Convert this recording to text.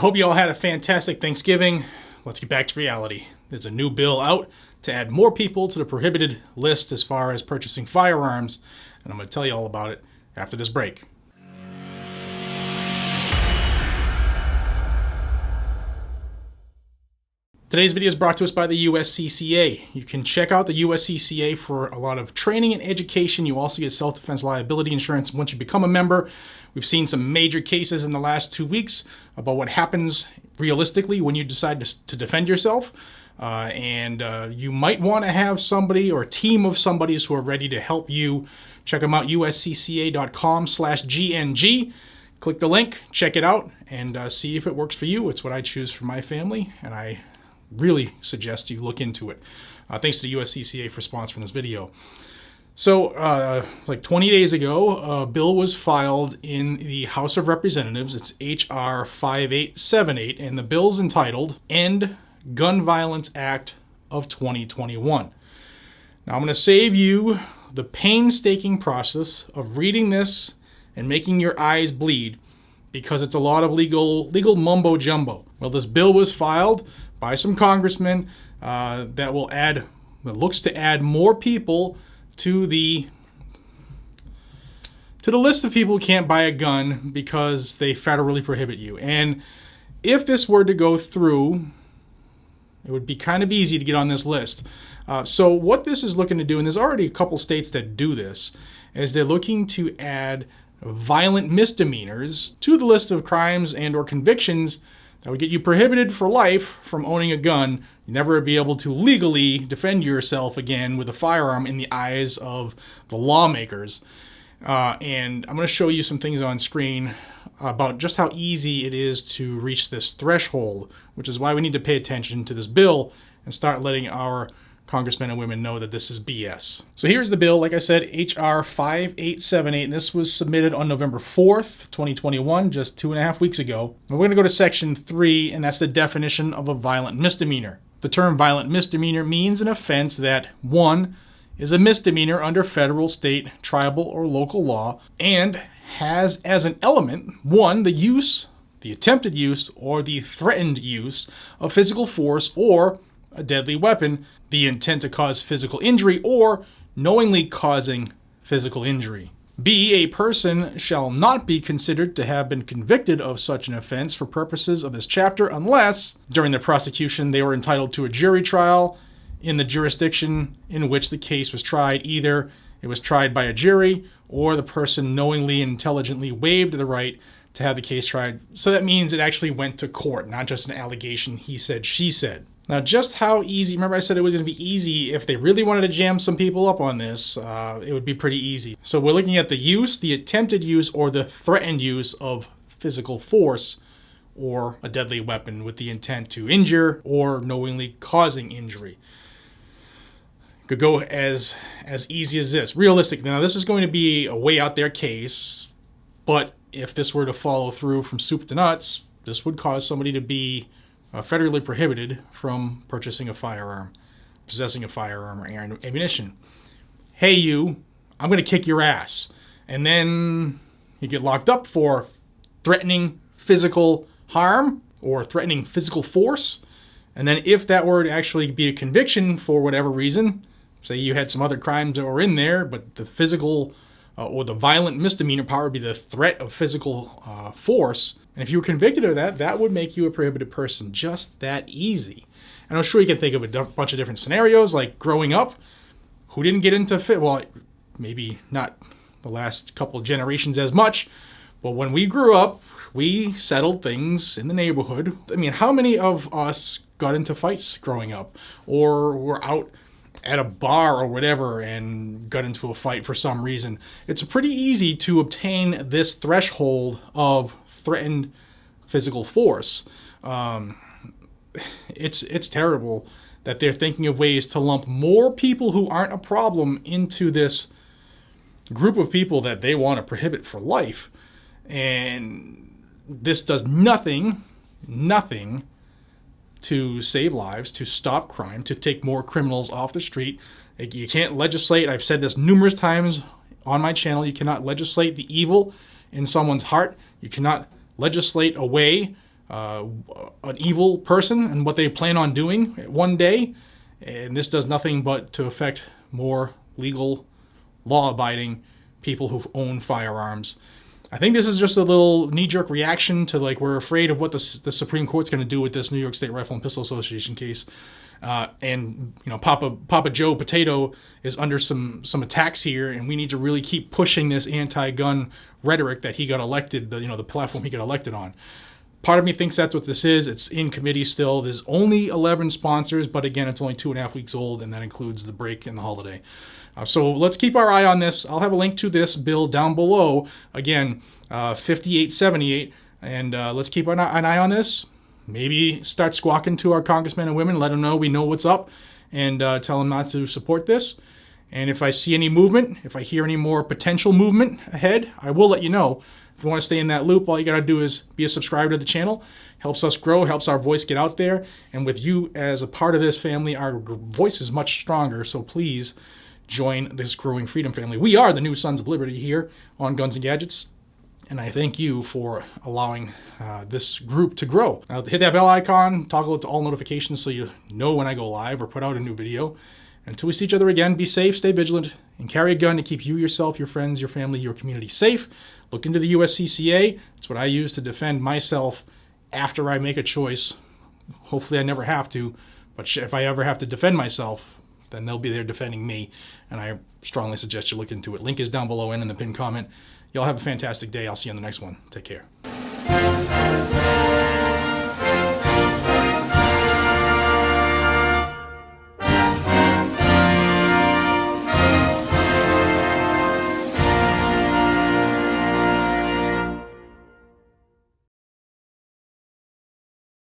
hope you all had a fantastic Thanksgiving. Let's get back to reality. There's a new bill out to add more people to the prohibited list as far as purchasing firearms, and I'm going to tell you all about it after this break. Today's video is brought to us by the USCCA. You can check out the USCCA for a lot of training and education. You also get self-defense liability insurance once you become a member. We've seen some major cases in the last 2 weeks about what happens realistically when you decide to defend yourself. You might want to have somebody or a team of somebodies who are ready to help you. Check them out, uscca.com/GNG. Click the link, check it out, and see if it works for you. It's what I choose for my family, and I really suggest you look into it. Thanks to the USCCA for sponsoring this video. So, like 20 days ago, a bill was filed in the House of Representatives. It's HR5878, and the bill's entitled End Gun Violence Act of 2021. Now, I'm going to save you the painstaking process of reading this and making your eyes bleed because it's a lot of legal mumbo jumbo. Well, this bill was filed by some congressmen that looks to add more people to the list of people who can't buy a gun because they federally prohibit you. And if this were to go through, it would be kind of easy to get on this list. So what this is looking to do, and there's already a couple states that do this, is they're looking to add violent misdemeanors to the list of crimes and or convictions that would get you prohibited for life from owning a gun. You never be able to legally defend yourself again with a firearm in the eyes of the lawmakers. And I'm going to show you some things on screen about just how easy it is to reach this threshold, which is why we need to pay attention to this bill and start letting our congressmen and women know that this is BS. So here's the bill, like I said, HR 5878, and this was submitted on November 4th, 2021, just 2.5 weeks ago. And we're going to go to Section 3, and that's the definition of a violent misdemeanor. The term violent misdemeanor means an offense that, 1, is a misdemeanor under federal, state, tribal, or local law, and has as an element, 1, the use, the attempted use, or the threatened use of physical force or a deadly weapon, the intent to cause physical injury, or knowingly causing physical injury. B, a person shall not be considered to have been convicted of such an offense for purposes of this chapter unless, during the prosecution, they were entitled to a jury trial in the jurisdiction in which the case was tried. Either it was tried by a jury, or the person knowingly and intelligently waived the right to have the case tried. So that means it actually went to court, not just an allegation, he said, she said. Now, just how easy, remember I said it was going to be easy. If they really wanted to jam some people up on this, it would be pretty easy. So we're looking at the use, the attempted use, or the threatened use of physical force or a deadly weapon with the intent to injure or knowingly causing injury. Could go as easy as this. Realistic. Now, this is going to be a way out there case, but if this were to follow through from soup to nuts, this would cause somebody to be federally prohibited from purchasing a firearm, possessing a firearm or ammunition. Hey you, I'm going to kick your ass. And then you get locked up for threatening physical harm or threatening physical force. And then if that were to actually be a conviction for whatever reason, say you had some other crimes that were in there, but the physical or the violent misdemeanor part would be the threat of physical force. And if you were convicted of that, that would make you a prohibited person. Just that easy. And I'm sure you can think of a bunch of different scenarios, like growing up, who didn't get into well, maybe not the last couple of generations as much, but when we grew up, we settled things in the neighborhood. I mean, how many of us got into fights growing up or were out at a bar or whatever and got into a fight for some reason? It's pretty easy to obtain this threshold of threatened physical force. It's terrible that they're thinking of ways to lump more people who aren't a problem into this group of people that they want to prohibit for life. And this does nothing to save lives, to stop crime, to take more criminals off the street. You can't legislate. I've said this numerous times on my channel. You cannot legislate the evil in someone's heart. You cannot legislate away an evil person and what they plan on doing one day. And this does nothing but to affect more legal, law-abiding people who own firearms. I think this is just a little knee-jerk reaction to, like, we're afraid of what the Supreme Court's going to do with this New York State Rifle and Pistol Association case. And, you know, Papa Joe Potato is under some attacks here, and we need to really keep pushing this anti-gun rhetoric that he got elected, the platform he got elected on. Part of me thinks that's what this is. It's in committee still. There's only 11 sponsors, but again, it's only 2.5 weeks old, and that includes the break and the holiday. So let's keep our eye on this. I'll have a link to this bill down below. Again, 5878, and let's keep an eye on this. Maybe start squawking to our congressmen and women, let them know we know what's up, and tell them not to support this. And if I see any movement, if I hear any more potential movement ahead, I will let you know. If you want to stay in that loop, all you got to do is be a subscriber to the channel. Helps us grow, helps our voice get out there. And with you as a part of this family, our voice is much stronger. So please join this growing freedom family. We are the new Sons of Liberty here on Guns and Gadgets. And I thank you for allowing this group to grow. Now hit that bell icon, toggle it to all notifications so you know when I go live or put out a new video. Until we see each other again, be safe, stay vigilant, and carry a gun to keep you, yourself, your friends, your family, your community safe. Look into the USCCA. It's what I use to defend myself after I make a choice. Hopefully I never have to, but if I ever have to defend myself, then they'll be there defending me, and I strongly suggest you look into it. Link is down below and in the pinned comment. Y'all have a fantastic day. I'll see you on the next one. Take care.